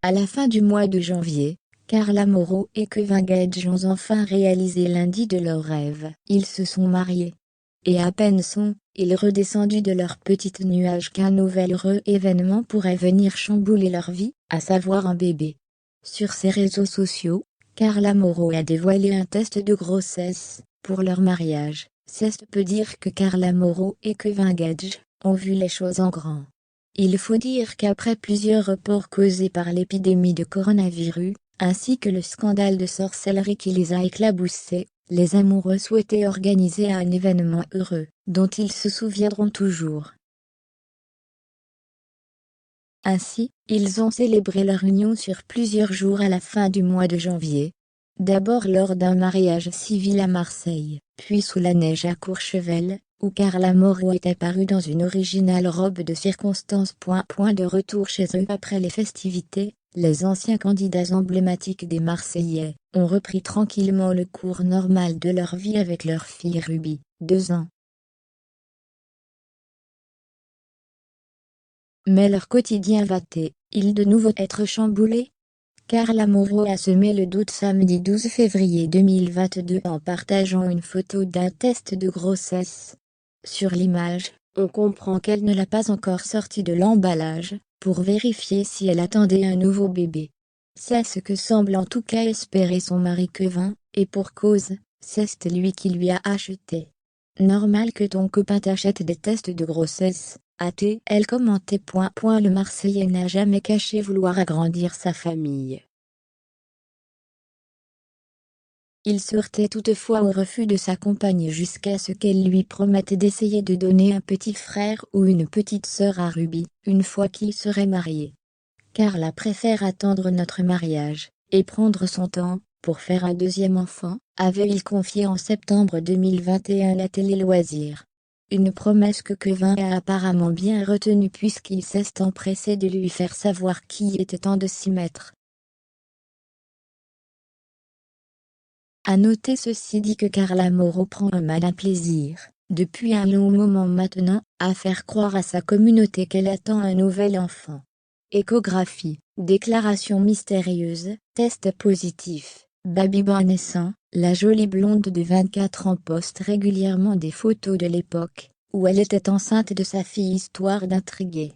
À la fin du mois de janvier, Carla Moreau et Kevin Gage ont enfin réalisé l'un de leurs rêves. Ils se sont mariés. Et à peine sont-ils redescendus de leur petit nuage qu'un nouvel heureux événement pourrait venir chambouler leur vie, à savoir un bébé. Sur ses réseaux sociaux, Carla Moreau a dévoilé un test de grossesse pour leur mariage. Cela peut dire que Carla Moreau et Kevin Gage ont vu les choses en grand. Il faut dire qu'après plusieurs reports causés par l'épidémie de coronavirus, ainsi que le scandale de sorcellerie qui les a éclaboussés, les amoureux souhaitaient organiser un événement heureux, dont ils se souviendront toujours. Ainsi, ils ont célébré leur union sur plusieurs jours à la fin du mois de janvier. D'abord lors d'un mariage civil à Marseille, puis sous la neige à Courchevel, où Carla Moreau est apparue dans une originale robe de circonstance. De retour chez eux après les festivités, les anciens candidats emblématiques des Marseillais ont repris tranquillement le cours normal de leur vie avec leur fille Ruby, 2 ans. Mais leur quotidien va-t-il de nouveau être chamboulé? Carla Moreau a semé le doute samedi 12 février 2022 en partageant une photo d'un test de grossesse. Sur l'image, on comprend qu'elle ne l'a pas encore sorti de l'emballage, pour vérifier si elle attendait un nouveau bébé. C'est ce que semble en tout cas espérer son mari Kevin, et pour cause, c'est lui qui lui a acheté. Normal que ton copain t'achète des tests de grossesse, a-t-elle commenté. Le Marseillais n'a jamais caché vouloir agrandir sa famille. Il se heurtait toutefois au refus de sa compagne jusqu'à ce qu'elle lui promette d'essayer de donner un petit frère ou une petite sœur à Ruby, une fois qu'ils seraient mariés. Carla préfère attendre notre mariage, et prendre son temps, pour faire un deuxième enfant, avait-il confié en septembre 2021 à la Télé Loisirs. Une promesse que Kevin a apparemment bien retenue puisqu'il s'est empressé de lui faire savoir qu'il était temps de s'y mettre. À noter ceci dit que Carla Moreau prend un malin plaisir, depuis un long moment maintenant, à faire croire à sa communauté qu'elle attend un nouvel enfant. Échographie, déclaration mystérieuse, test positif, baby-boy naissant, la jolie blonde de 24 ans poste régulièrement des photos de l'époque, où elle était enceinte de sa fille histoire d'intriguer.